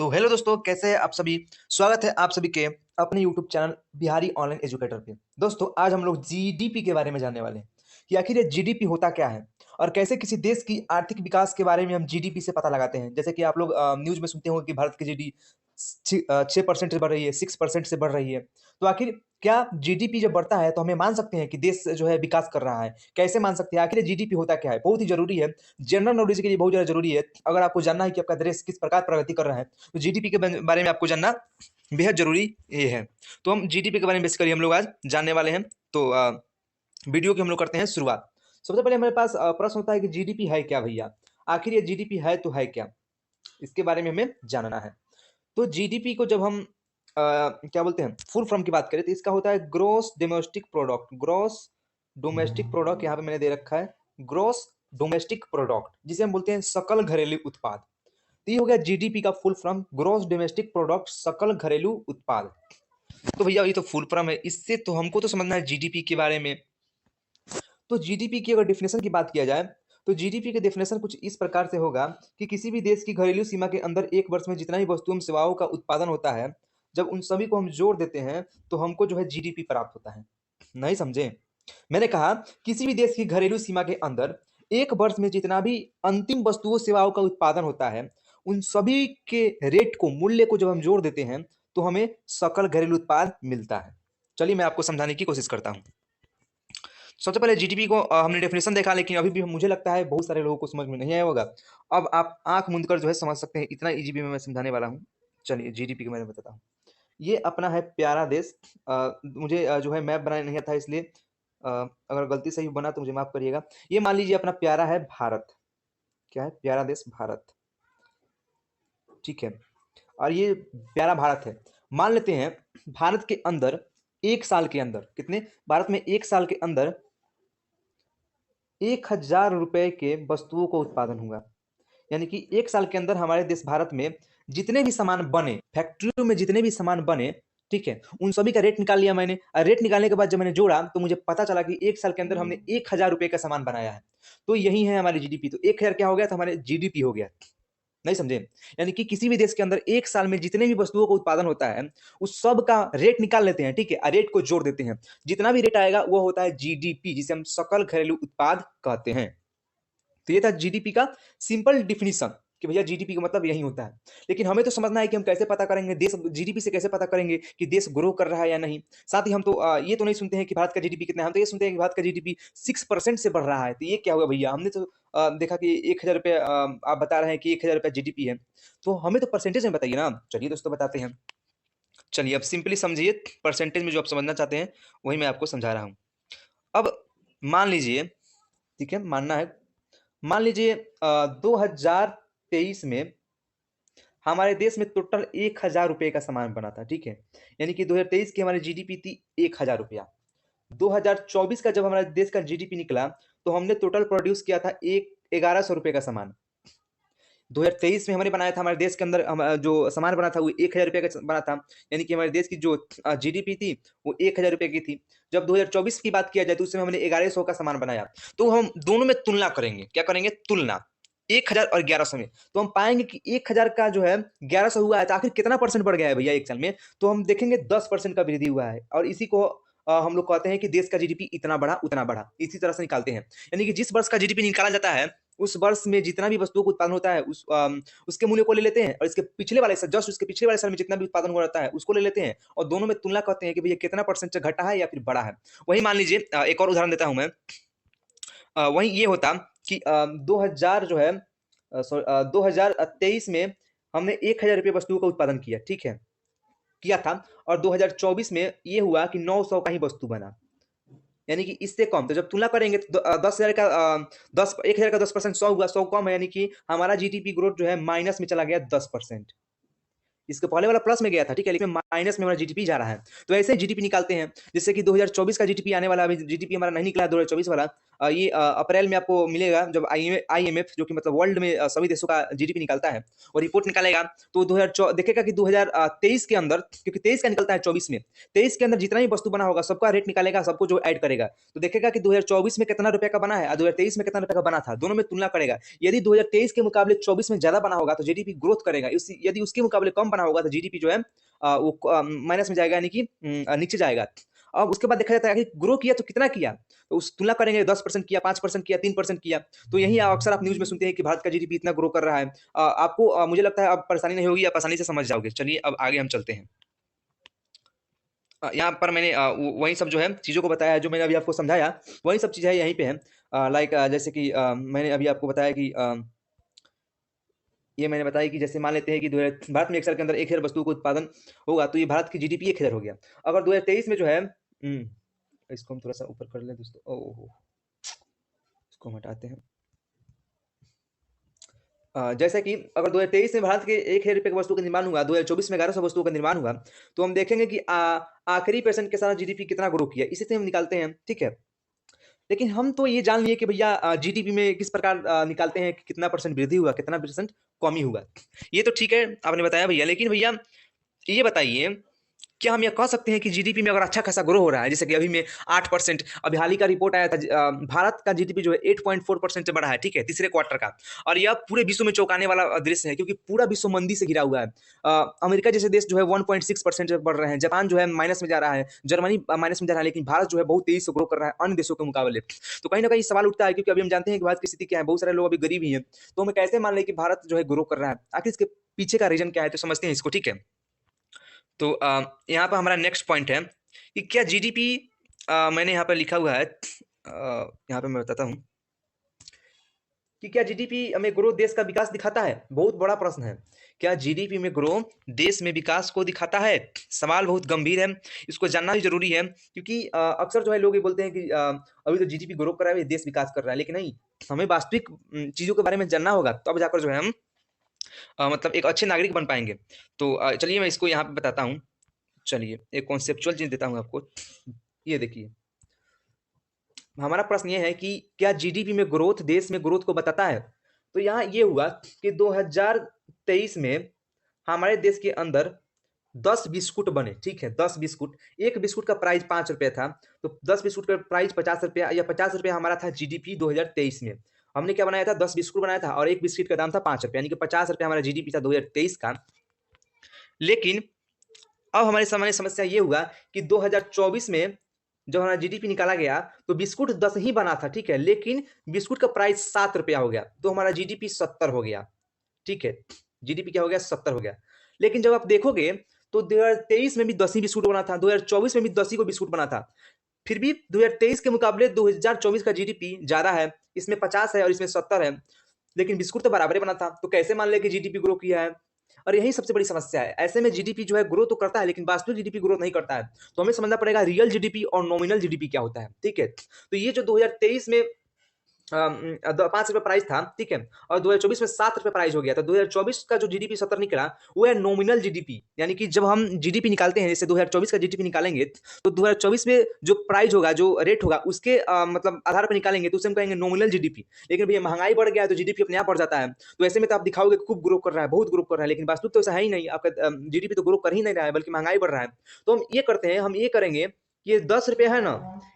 तो हेलो दोस्तों, कैसे हैं आप सभी। स्वागत है आप सभी के अपने YouTube channel Bihari online educator पे। दोस्तों, आज हम लोग जीडीपी के बारे में जानने वाले हैं कि आखिर ये जीडीपी होता क्या है और कैसे किसी देश की आर्थिक विकास के बारे में हम जीडीपी से पता लगाते हैं। जैसे कि आप लोग न्यूज में सुनते होंगे कि भारत की जीडी 6% से बढ़ रही है, 6% से बढ़ रही है। तो आखिर क्या जीडीपी जब बढ़ता है तो हमें मान सकते हैं कि देश जो है विकास कर रहा है? कैसे मान सकते हैं? आखिर जीडीपी होता क्या है? बहुत ही जरूरी है, जनरल नॉलेज के लिए बहुत ज्यादा जरूरी है। अगर आपको जानना है कि आपका देश किस प्रकार प्रगति कर रहा है तो जीडीपी के बारे में आपको जानना बेहद जरूरी ये है। तो हम जीडीपी के बारे में बेसिकली हम लोग आज जानने वाले हैं। तो वीडियो की हम लोग करते हैं शुरुआत। सबसे पहले हमारे पास प्रश्न होता है कि जीडीपी है क्या भैया। आखिर ये जीडीपी है तो है क्या, इसके बारे में हमें जानना है। तो जीडीपी को जब हम क्या बोलते हैं, फुल फॉर्म की बात करें तो इसका होता है gross domestic product. Gross domestic product यहाँ पे मैंने दे रखा है, ग्रोस डोमेस्टिक प्रोडक्ट, जिसे हम बोलते हैं सकल घरेलू उत्पाद। तो ये हो गया जीडीपी का full form, gross domestic product, सकल घरेलू उत्पाद। तो भैया ये तो फुल फॉर्म है, इससे तो हमको तो समझना है जीडीपी के बारे में। तो जीडीपी की अगर डिफिनेशन की बात किया जाए तो जीडीपी की डिफिनेशन कुछ इस प्रकार से होगा कि किसी भी देश की घरेलू सीमा के अंदर एक वर्ष में जितना भी वस्तुओं एवं सेवाओं का उत्पादन होता है, जब उन सभी को हम जोड़ देते हैं तो हमको जो है जीडीपी प्राप्त होता है। नहीं समझे? मैंने कहा किसी भी देश की घरेलू सीमा के अंदर एक वर्ष में जितना भी अंतिम वस्तुओं सेवाओं का उत्पादन होता है, उन सभी के रेट को, मूल्य को जब हम जोड़ देते हैं तो हमें सकल घरेलू उत्पाद मिलता है। चलिए मैं आपको समझाने की कोशिश करता हूँ। सबसे पहले जीडीपी को हमने डेफिनेशन देखा, लेकिन अभी भी मुझे लगता है बहुत सारे लोगों को समझ में नहीं आया होगा। अब आप आंख मूंद कर जो है समझ सकते हैं, इतना इजी भी मैं समझाने वाला हूँ। चलिए जीडीपी के बारे में बताता हूँ। ये अपना है प्यारा देश। मुझे जो है मैप बनाने नहीं आता, इसलिए अ, अगर गलती से ही बना तो मुझे माफ करिएगा। ये मान लीजिए अपना प्यारा है भारत। क्या है? प्यारा देश भारत। ठीक है, और ये प्यारा भारत है। मान लेते हैं भारत के अंदर एक साल के अंदर कितने, भारत में एक साल के अंदर 1,000 रुपए के वस्तुओं का उत्पादन हुआ। यानी कि एक साल के अंदर हमारे देश भारत में जितने भी सामान बने, फैक्ट्रियों में जितने भी सामान बने, ठीक है, उन सभी का रेट निकाल लिया मैंने। और रेट निकालने के बाद जब मैंने जोड़ा तो मुझे पता चला कि एक साल के अंदर हमने 1,000 रुपए का सामान बनाया है। तो यही है हमारी जीडीपी। तो 1,000 क्या हो गया? तो हमारे जीडीपी हो गया। नहीं समझे? यानी कि किसी भी देश के अंदर एक साल में जितने भी वस्तुओं का उत्पादन होता है उस सब का रेट निकाल लेते हैं, ठीक है, और रेट को जोड़ देते हैं। जितना भी रेट आएगा वो होता है जीडीपी, जिसे हम सकल घरेलू उत्पाद कहते हैं। तो ये था जीडीपी का सिंपल डिफिनीशन कि भैया जीडीपी का मतलब यही होता है। लेकिन हमें तो समझना है कि हम कैसे पता करेंगे देश, जीडीपी से कैसे पता करेंगे कि देश ग्रो कर रहा है या नहीं। साथ ही हम तो ये तो नहीं सुनते हैं कि भारत का जीडीपी कितना है, हम तो ये सुनते हैं कि भारत का जीडीपी 6% से बढ़ रहा है। तो ये क्या हुआ भैया? हमने तो देखा कि 1,000 रुपये आप बता रहे हैं कि 1,000 रुपये जीडीपी है, तो हमें तो परसेंटेज में बताइए ना। चलिए दोस्तों बताते हैं। चलिए अब सिंपली समझिए, परसेंटेज में जो आप समझना चाहते हैं वही मैं आपको समझा रहा हूँ। अब मान लीजिए, ठीक है, मानना है, मान लीजिए 2023 में हमारे देश में टोटल 1,000 रुपए का सामान बना था, ठीक है। यानी कि 2023 की हमारी जीडीपी थी 1,000 रुपया। 2024 का जब हमारे देश का जीडीपी निकला तो हमने टोटल प्रोड्यूस किया था 1,100 रुपए का सामान। 2023 में हमने बनाया था, हमारे देश के अंदर जो सामान बना था वो 1,000 रुपए का बना था। यानी कि हमारे देश की जो जीडीपी थी वो 1,000 रुपए की थी। जब 2024 की बात किया जाए तो उसमें हमने 1,100 का सामान बनाया। तो हम दोनों में तुलना करेंगे। क्या करेंगे? तुलना 1,000 और 1,100 में। तो हम पाएंगे कि 1,000 का जो है 1,100 हुआ है, तो आखिर कितना परसेंट बढ़ गया है भैया एक साल में? तो हम देखेंगे 10% का वृद्धि हुआ है। और इसी को हम लोग कहते हैं कि देश का जीडीपी इतना बढ़ा उतना बढ़ा। इसी तरह से निकालते हैं। यानी कि जिस वर्ष का जीडीपी निकाला जाता है उस वर्ष में जितना भी वस्तुओं का उत्पादन होता है उसके मूल्य को ले लेते हैं, और इसके पिछले वाले साल, जस्ट उसके पिछले वाले साल में जितना भी उत्पादन हुआ रहता है उसको ले लेते हैं, और दोनों में तुलना करते हैं कि भैया कितना परसेंट घटा है या फिर बढ़ा है। वही मान लीजिए एक और उदाहरण देता हूं मैं। वही ये होता कि 2000 जो है 2023 में हमने 1,000 रुपये वस्तुओं का उत्पादन किया, ठीक है, किया था। और 2024 में ये हुआ कि 900 का ही वस्तु बना। यानी कि इससे कम। तो जब तुलना करेंगे तो 10,000 का 1,000 का 10% 100 हुआ, 100 कम है, यानी कि हमारा जीडीपी ग्रोथ जो है माइनस में चला गया 10%। इसके पहले वाला प्लस में गया था, ठीक है, लेकिन माइनस में हमारा जीडीपी जा रहा है। तो ऐसे ही जीडीपी निकालते हैं, जैसे कि 2024 का जीडीपी आने वाला, अभी जीडीपी हमारा नहीं निकला 2024 वाला। ये अप्रैल में आपको मिलेगा, जब आईएमएफ जो कि मतलब वर्ल्ड में सभी देशों का जीडीपी निकालता है और रिपोर्ट निकालेगा, तो 2000 देखेगा कि 2023 के अंदर, क्योंकि 23 का निकलता है 24 में, 23 के अंदर जितना भी वस्तु बना होगा सबका रेट निकालेगा, सबको जो ऐड करेगा, तो देखेगा कि 2024 में कितना रुपए का बना है और 2023 में कितना रुपए का बना था, दोनों में तुलना करेगा। यदि 2023 के मुकाबले 24 में ज्यादा बना होगा तो जीडीपी ग्रोथ करेगा, यदि उसके मुकाबले कम बना होगा तो जीडीपी जो है वो माइनस में जाएगा, यानी कि नीचे जाएगा। अब उसके बाद देखा जाता है कि ग्रो किया तो कितना किया, तो उस तुलना करेंगे, 10% किया, 5% किया, 3% किया। तो यही अक्सर आप न्यूज में सुनते हैं कि भारत का जीडीपी इतना ग्रो कर रहा है। आपको मुझे लगता है अब परेशानी नहीं होगी, आप आसानी से समझ जाओगे। चलिए अब आगे हम चलते हैं। यहाँ पर मैंने वही सब जो है चीज़ों को बताया है, जो मैंने अभी आपको समझाया वही सब चीज़ है यहीं पे है। लाइक जैसे कि मैंने अभी आपको बताया कि ये मैंने बताया कि जैसे मान लेते हैं कि भारत में एक साल के अंदर 1,000 वस्तुओं का उत्पादन होगा, तो ये भारत की जीडीपी 1,000 हो गया। अगर 2023 में जो है इसको हम थोड़ा सा ऊपर कर लें दोस्तों, ओहो इसको हम हटाते हैं। जैसे कि अगर 2023 में भारत के 1,000 रुपए की वस्तु का निर्माण हुआ, 2024 में 1100 वस्तुओं का निर्माण हुआ, तो हम देखेंगे कि आखिरी परसेंट के साथ जीडीपी कितना ग्रो किया, इसी से हम निकालते हैं, ठीक है। लेकिन हम तो ये जान लिए कि भैया जीडीपी में किस प्रकार निकालते हैं कि कितना परसेंट वृद्धि हुआ, कितना परसेंट कमी हुआ। ये तो ठीक है, आपने बताया भैया, लेकिन भैया ये बताइए, क्या हम ये कह सकते हैं कि जीडीपी में अगर अच्छा खासा ग्रो हो रहा है, जैसे कि अभी में 8%, अभी हाल ही का रिपोर्ट आया था, भारत का जीडीपी जो है 8.4% से बढ़ा है, ठीक है, तीसरे क्वार्टर का। और यह पूरे विश्व में चौंकाने वाला दृश्य है, क्योंकि पूरा विश्व मंदी से घिरा हुआ है। अमेरिका जैसे देश जो है 1.6% से बढ़ रहे हैं, जापान जो है माइनस में जा रहा है, जर्मनी माइनस में जा रहा है, लेकिन भारत जो है बहुत तेजी से ग्रो कर रहा है अन्य देशों के मुकाबले। तो कहीं ना कहीं सवाल उठता है, क्योंकि अभी हम जानते हैं कि भारत की स्थिति क्या है, बहुत सारे लोग अभी गरीब ही हैं, तो हमें कैसे मान लें कि भारत जो है ग्रो कर रहा है, आखिर इसके पीछे का रीजन क्या है, तो समझते हैं इसको, ठीक है। तो यहाँ पर हमारा नेक्स्ट पॉइंट है कि क्या जीडीपी, मैंने यहाँ पर लिखा हुआ है, यहाँ पे मैं बताता हूँ कि क्या जीडीपी में ग्रोथ देश का विकास दिखाता है। बहुत बड़ा प्रश्न है, क्या जीडीपी में ग्रोथ देश में विकास को दिखाता है। सवाल बहुत गंभीर है, इसको जानना भी जरूरी है, क्योंकि अक्सर जो है लोग ये बोलते हैं कि अभी तो जीडीपी ग्रो कर रहा है, देश विकास कर रहा है, लेकिन नहीं, हमें वास्तविक चीजों के बारे में जानना होगा, तब जाकर जो है हम मतलब एक अच्छे नागरिक बन पाएंगे। तो चलिए मैं इसको यहाँ पे बताता हूँ। चलिए एक कॉन्सेप्चुअल चीज देता हूँ आपको, ये देखिए। हमारा प्रश्न ये है कि क्या जीडीपी में ग्रोथ देश में ग्रोथ को बताता है। तो यहाँ ये हुआ कि 2023 में हमारे देश के अंदर 10 बिस्कुट बने, ठीक है, 10 बिस्कुट, एक बिस्कुट का प्राइस 5 रुपए था, तो 10 बिस्कुट का प्राइस 50 रुपया, या 50 रुपया हमारा था जीडीपी 2023 में। हमने क्या बनाया था, 10 बिस्कुट बनाया था और एक बिस्किट का दाम था 5 रुपया, यानी कि 50 रुपया हमारा जीडीपी था 2023 का। लेकिन अब हमारे सामने समस्या ये हुआ कि 2024 में जब हमारा जीडीपी निकाला गया तो बिस्कुट 10 ही बना था, ठीक है, लेकिन बिस्कुट का प्राइस 7 रुपया हो गया, तो हमारा जीडीपी 70 हो गया, ठीक है, जीडीपी क्या हो गया, 70 हो गया। लेकिन जब आप देखोगे तो 2023 में भी 10 ही बिस्कुट बना था, 2024 में भी 10 ही को बिस्कुट बना था, फिर भी 2023 के मुकाबले 2024 का जीडीपी ज्यादा है, इसमें 50 है और इसमें 70 है, लेकिन बिस्कुट तो बराबर ही बना था, तो कैसे मान ले कि जीडीपी ग्रो किया है। और यही सबसे बड़ी समस्या है, ऐसे में जीडीपी जो है ग्रो तो करता है, लेकिन वास्तविक जीडीपी ग्रो नहीं करता है। तो हमें समझना पड़ेगा रियल जीडीपी और नॉमिनल जीडीपी क्या होता है, ठीक है। तो ये जो 2023 में 5 रुपए प्राइस था, ठीक है, और 2024 में 7 रुपए प्राइस हो गया, तो 2024 का जो जीडीपी 70 निकला वो है नॉमिनल जीडीपी, यानी कि जब हम जीडीपी निकालते हैं, जैसे 2024 का जीडीपी निकालेंगे, तो 2024 में जो प्राइस होगा, जो रेट होगा, उसके मतलब आधार पर निकालेंगे, तो उसे हम कहेंगे नॉमिनल जीडीपी। लेकिन भैया महंगाई बढ़ गया है तो जीडीपी अपने आप बढ़ जाता है, तो ऐसे में तो आप दिखाओगे खूब ग्रो कर रहा है, बहुत ग्रो कर रहा है, लेकिन वास्तविक तो ऐसा है ही नहीं, आपका जीडीपी तो ग्रो कर ही नहीं रहा है, बल्कि महंगाई बढ़ रहा है। तो हम ये करते हैं, हम ये करेंगे, ये 10 रुपए है ना,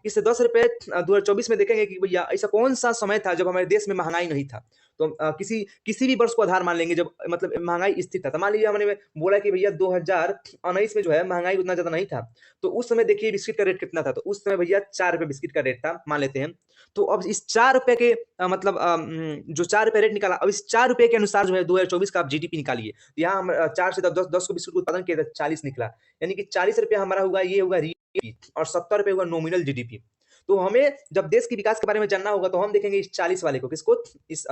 इससे 10 रुपए 2024 में देखेंगे कि भैया ऐसा कौन सा समय था जब हमारे देश में महंगाई नहीं था। तो किसी किसी भी वर्ष को आधार मान लेंगे जब मतलब महंगाई स्थिर था, तो मान लीजिए हमने बोला कि भैया 2019 में जो है महंगाई उतना ज्यादा नहीं था, तो उस समय देखिए बिस्किट का रेट कितना था, तो उस समय भैया 4 रुपए बिस्किट का रेट था, मान लेते हैं। तो अब इस 4 रुपए के मतलब जो 4 रुपए रेट निकाला, अब इस 4 रुपए के अनुसार जो है 2024 का आप जीडीपी निकालिए, तो यहाँ हम 4 से 10 को बिस्कुट का उत्पादन किया था, 40 निकला, यानी कि 40 रुपया हमारा होगा, ये होगा और 70 रुपए हुआ नॉमिनल जीडीपी। तो हमें जब देश के विकास के बारे में जानना होगा तो हम देखेंगे इस 40 वाले को, किसको, इस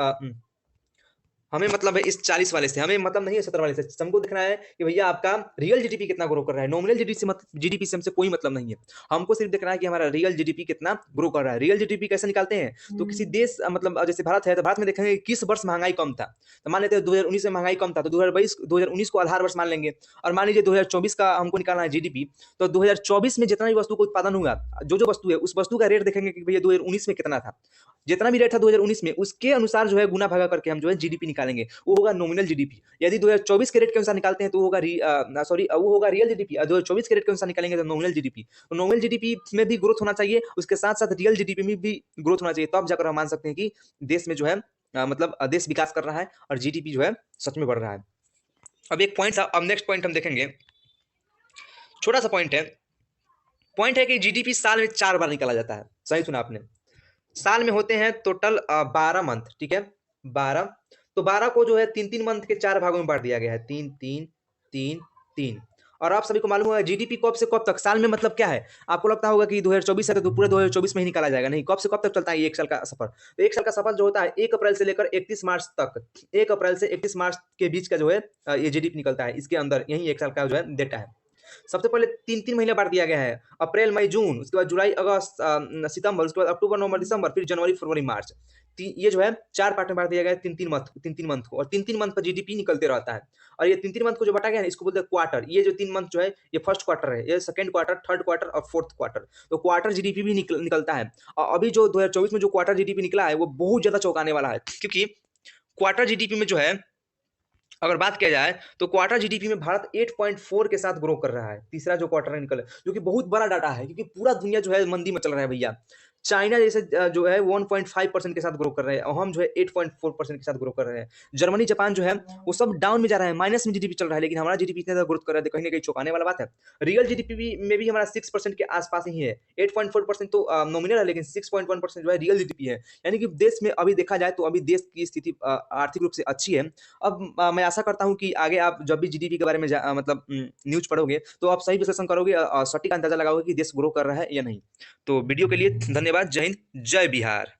हमें मतलब है इस 40 वाले से, हमें मतलब नहीं है 70 वाले से। हमको देखना है कि भैया आपका रियल जीडीपी कितना ग्रो कर रहा है। नॉमिनल जीडीपी से हमसे कोई मतलब नहीं है। हमको सिर्फ देखना है कि हमारा रियल जीडीपी कितना ग्रो कर रहा है। रियल जीडीपी कैसे निकालते हैं, तो किसी देश मतलब जैसे भारत है, तो भारत में देखेंगे किस वर्ष महंगाई कम था। तो मान लेते हैं 2019 में महंगाई कम था, तो 2019 को आधार वर्ष मान लेंगे। और मान लीजिए 2024 का हमको निकालना है जीडीपी, तो 2024 में जितना भी वस्तु का उत्पादन हुआ, जो वस्तु है उस वस्तु का रेट देखेंगे कि भैया 2019 में कितना था। जितना भी रेट था 2019 में, उसके अनुसार जो है गुना भागा करके हम जो है जीडीपी निकालेंगे, वो होगा नॉमिनल जीडीपी। यदि 2024 के रेट के अनुसार निकालते हैं तो वो होगा रियल जीडीपी। 2024 के रेट के अनुसार निकालेंगे तो नॉमिनल जीडीपी। तो नॉमिनल जीडीपी में भी ग्रोथ होना चाहिए, उसके साथ साथ रियल जीडीपी में भी ग्रोथ होना चाहिए, तब जाकर हम मान सकते हैं कि देश में जो है मतलब देश विकास कर रहा है और जीडीपी जो है सच में बढ़ रहा है। अब एक पॉइंट, अब नेक्स्ट पॉइंट हम देखेंगे, छोटा सा पॉइंट है कि जीडीपी साल में 4 बार निकाला जाता है। सही सुना आपने। साल में होते हैं टोटल 12 मंथ, ठीक है, 12। तो 12 को जो है 3-3 मंथ के 4 भागों में बांट दिया गया है, 3-3-3-3। और आप सभी को मालूम होगा जीडीपी कब से कब तक, साल में मतलब क्या है। आपको लगता होगा कि 2024 है तो पूरे 2024 में ही निकाला जाएगा, नहीं, कब से कब तक चलता है ये एक साल का सफर। तो एक साल का सफर जो होता है 1 अप्रैल से लेकर 31 मार्च तक, 1 अप्रैल से 31 मार्च के बीच का जो है ये जीडीपी निकलता है। इसके अंदर यही एक साल का जो है डेटा है। सबसे पहले 3-3 महीने बांट दिया गया है, अप्रैल मई जून, उसके बाद जुलाई अगस्त सितंबर, उसके बाद अक्टूबर नवंबर दिसंबर, फिर जनवरी फरवरी मार्च। ये जो है 4 पार्ट में बांट दिया गया है, 3-3 मंथ को, और 3-3 मंथ पर जीडीपी निकलते रहता है। और ये 3-3 मंथ को जो बांटा गया है इसको बोलते हैं क्वार्टर। ये जो 3 मंथ जो है ये फर्स्ट क्वार्टर है, ये सेकंड क्वार्टर, थर्ड क्वार्टर और फोर्थ क्वार्टर। तो क्वार्टर जीडीपी भी निकलता है। और अभी जो 2024 में जो क्वार्टर जीडीपी निकला है वो बहुत ज्यादा चौंकाने वाला है, क्योंकि क्वार्टर जीडीपी में जो है अगर बात किया जाए तो क्वार्टर जीडीपी में भारत 8.4 के साथ ग्रो कर रहा है। तीसरा जो क्वार्टर निकल, जो कि बहुत बड़ा डाटा है, क्योंकि पूरा दुनिया जो है मंदी में चल रहा है भैया। चाइना जैसे जो है 1.5% के साथ ग्रो कर रहे हैं, और हम जो है 8.4% के साथ ग्रो कर रहे हैं। जर्मनी जापान जो है वो सब डाउन में जा रहा है, माइनस में जीडीपी चल रहा है, लेकिन हमारा जीडीपी इतना ग्रोथ कर रहा है, कहीं ना कहीं चौंकाने वाला बात है। रियल जीडीपी में भी हमारा 6% के आसपास ही है। 8.4% तो नॉमिनल है, लेकिन 6.1% जो है रियल जीडीपी है। यानी कि देश में अभी देखा जाए तो अभी देश की स्थिति आर्थिक रूप से अच्छी है। अब मैं आशा करता हूं कि आगे आप जब भी जीडीपी के बारे में मतलब न्यूज पढ़ोगे तो आप सही विश्लेषण करोगे, सटीक अंदाजा लगाओगे कि देश ग्रो कर रहा है या नहीं। तो वीडियो के लिए धन्यवाद। जय हिंद, जय बिहार।